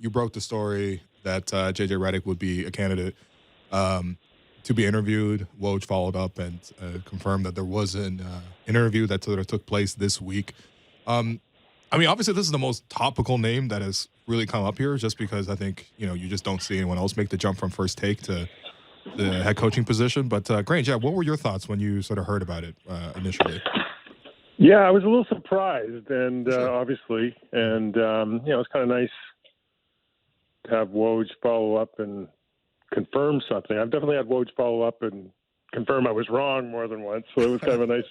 you broke the story that JJ Redick would be a candidate to be interviewed. Woj followed up and confirmed that there was an interview that sort of took place this week. I mean, obviously, this is the most topical name that has really come up here, just because I think you just don't see anyone else make the jump from First Take to the head coaching position. But Grange, what were your thoughts when you sort of heard about it initially? Yeah, I was a little surprised, and obviously, and it's kind of nice to have Woj follow up and confirm something. I've definitely had Woj follow up and confirm I was wrong more than once, so it was kind of a nice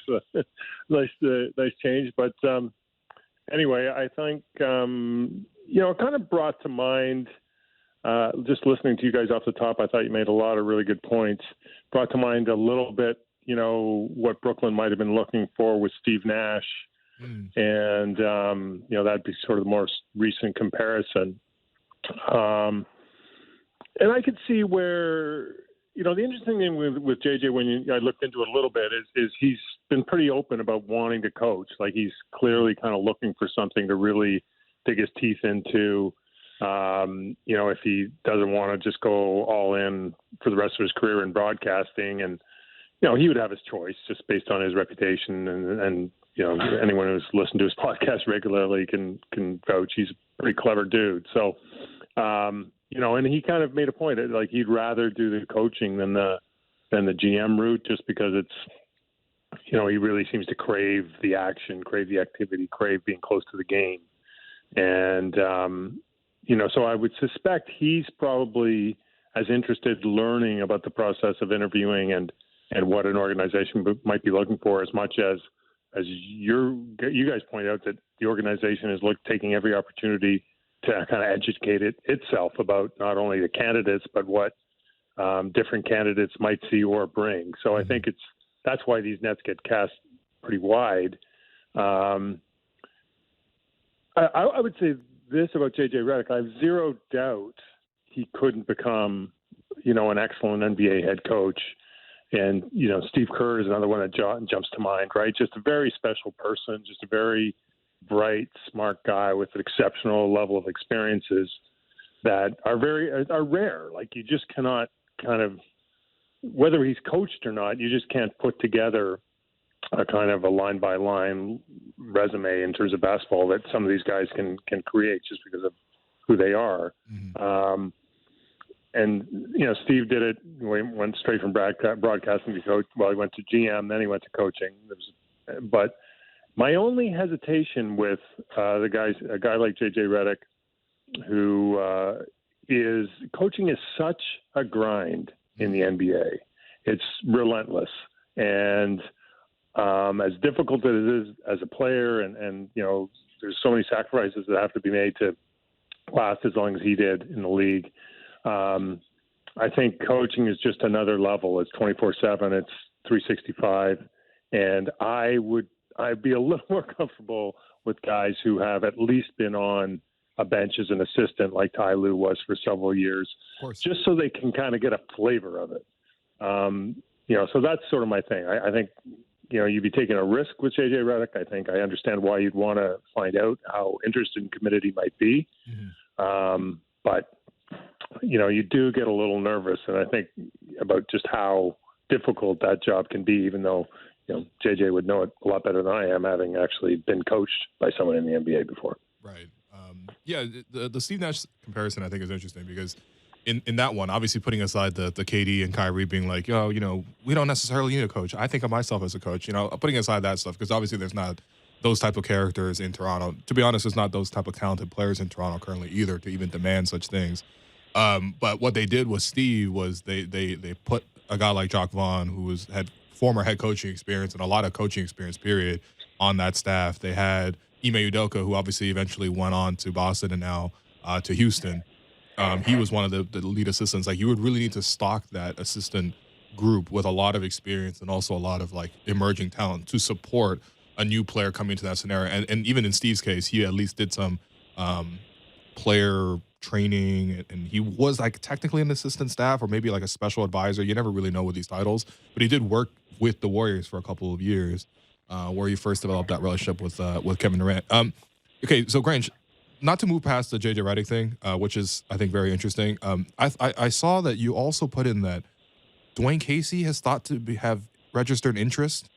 change. But anyway, I think it kind of brought to mind. Just listening to you guys off the top, I thought you made a lot of really good points. Brought to mind a little bit, what Brooklyn might have been looking for with Steve Nash. And, that'd be sort of the more recent comparison. And I could see where, the interesting thing with JJ, when I looked into it a little bit, is he's been pretty open about wanting to coach. Like, he's clearly kind of looking for something to really dig his teeth into. If he doesn't want to just go all in for the rest of his career in broadcasting, and he would have his choice just based on his reputation, and anyone who's listened to his podcast regularly can vouch he's a pretty clever dude. So, and he kind of made a point that, like, he'd rather do the coaching than the GM route, just because it's, he really seems to crave the action, crave the activity, crave being close to the game, and so I would suspect he's probably as interested learning about the process of interviewing and what an organization might be looking for, as much as you guys point out, that the organization is taking every opportunity to kind of educate itself about not only the candidates, but what different candidates might see or bring. So I think that's why these nets get cast pretty wide. I would say this about JJ Redick: I have zero doubt he couldn't become, an excellent NBA head coach. And, Steve Kerr is another one that jumps to mind, right? Just a very special person, just a very bright, smart guy with an exceptional level of experiences that are rare. Like, you just cannot kind of, whether he's coached or not, you just can't put together a kind of a line-by-line resume in terms of basketball that some of these guys can create just because of who they are. Mm-hmm. And, Steve did it, went straight from broadcasting to coach. Well, he went to GM, then he went to coaching. But my only hesitation with a guy like JJ Redick, who is coaching, is such a grind in the NBA. It's relentless. And as difficult as it is as a player, and there's so many sacrifices that have to be made to last as long as he did in the league. I think coaching is just another level. It's 24/7. It's 365. And I'd be a little more comfortable with guys who have at least been on a bench as an assistant, like Ty Lue was for several years, just so they can kind of get a flavor of it. So that's sort of my thing. I think, you'd be taking a risk with JJ Redick. I think I understand why you'd want to find out how interested and committed he might be. Mm-hmm. But you do get a little nervous, and I think about just how difficult that job can be, even though, JJ would know it a lot better than I am, having actually been coached by someone in the NBA before. Right. The Steve Nash comparison, I think, is interesting because in that one, obviously putting aside the KD and Kyrie being like, we don't necessarily need a coach. I think of myself as a coach, putting aside that stuff, because obviously there's not those type of characters in Toronto. To be honest, there's not those type of talented players in Toronto currently either to even demand such things. But what they did with Steve was they put a guy like Jacques Vaughn, who had former head coaching experience and a lot of coaching experience, period, on that staff. They had Ime Udoka, who obviously eventually went on to Boston and now to Houston. He was one of the lead assistants. Like, you would really need to stock that assistant group with a lot of experience and also a lot of, like, emerging talent to support a new player coming into that scenario. And even in Steve's case, he at least did some player training, and he was, like, technically an assistant staff or maybe like a special advisor. You never really know with these titles, but he did work with the Warriors for a couple of years, where he first developed that relationship with Kevin Durant. Okay, so Grange, not to move past the JJ Redick thing, which is I think very interesting. I saw that you also put in that Dwayne Casey has thought to have registered interest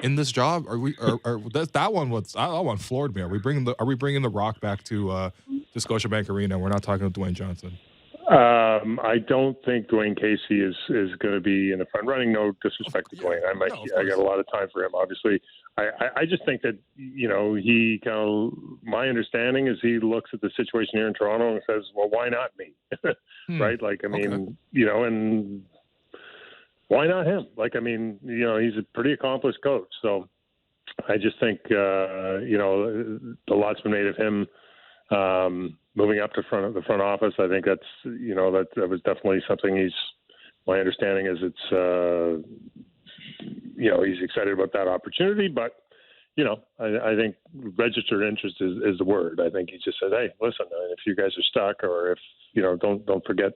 in this job. Are we? Or that one was that one floored me. Are we bringing the Rock back to Scotiabank Arena? We're not talking to Dwayne Johnson. I don't think Dwayne Casey is going to be in the front running. No disrespect to Dwayne. I got a lot of time for him, obviously. I just think that, he kind of, my understanding is he looks at the situation here in Toronto and says, well, why not me? Right? Like, I mean, and why not him? Like, I mean, he's a pretty accomplished coach. So I just think, the lot's been made of him moving up to the front office. I think that's, that was definitely something my understanding is he's excited about that opportunity, but, I think registered interest is the word. I think he just said, hey, listen, if you guys are stuck, or if, don't forget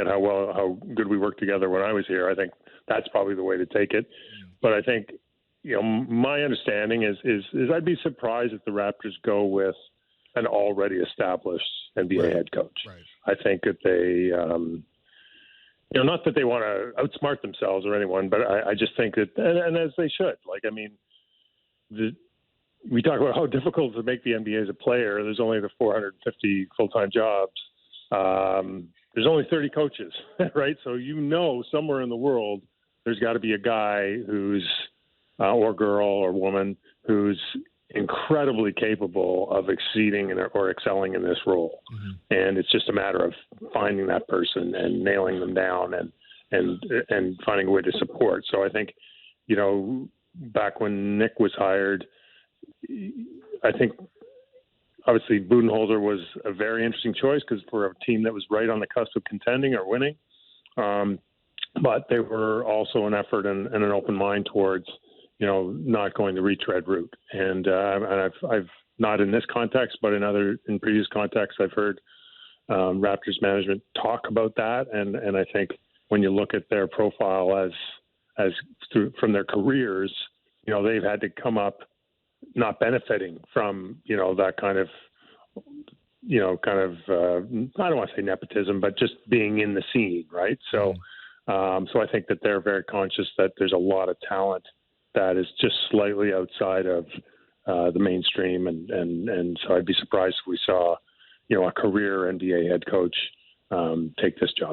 how good we worked together when I was here. I think that's probably the way to take it. But I think, my understanding is I'd be surprised if the Raptors go with an already established NBA head coach. Right. I think that they, not that they want to outsmart themselves or anyone, but I just think that, and as they should, like, I mean, we talk about how difficult to make the NBA as a player. There's only the 450 full-time jobs. There's only 30 coaches, right? So, somewhere in the world, there's got to be a guy who's, or girl or woman who's incredibly capable of exceeding or excelling in this role. Mm-hmm. And it's just a matter of finding that person and nailing them down and finding a way to support. So I think, back when Nick was hired, I think obviously Budenholzer was a very interesting choice because for a team that was right on the cusp of contending or winning. But they were also an effort and an open mind towards, not going the retread route. And I've not in this context, but in previous contexts, I've heard Raptors management talk about that. And I think when you look at their profile from their careers, they've had to come up not benefiting from, that kind of, I don't want to say nepotism, but just being in the scene. Right. So I think that they're very conscious that there's a lot of talent that is just slightly outside of the mainstream. And so I'd be surprised if we saw, a career NBA head coach take this job.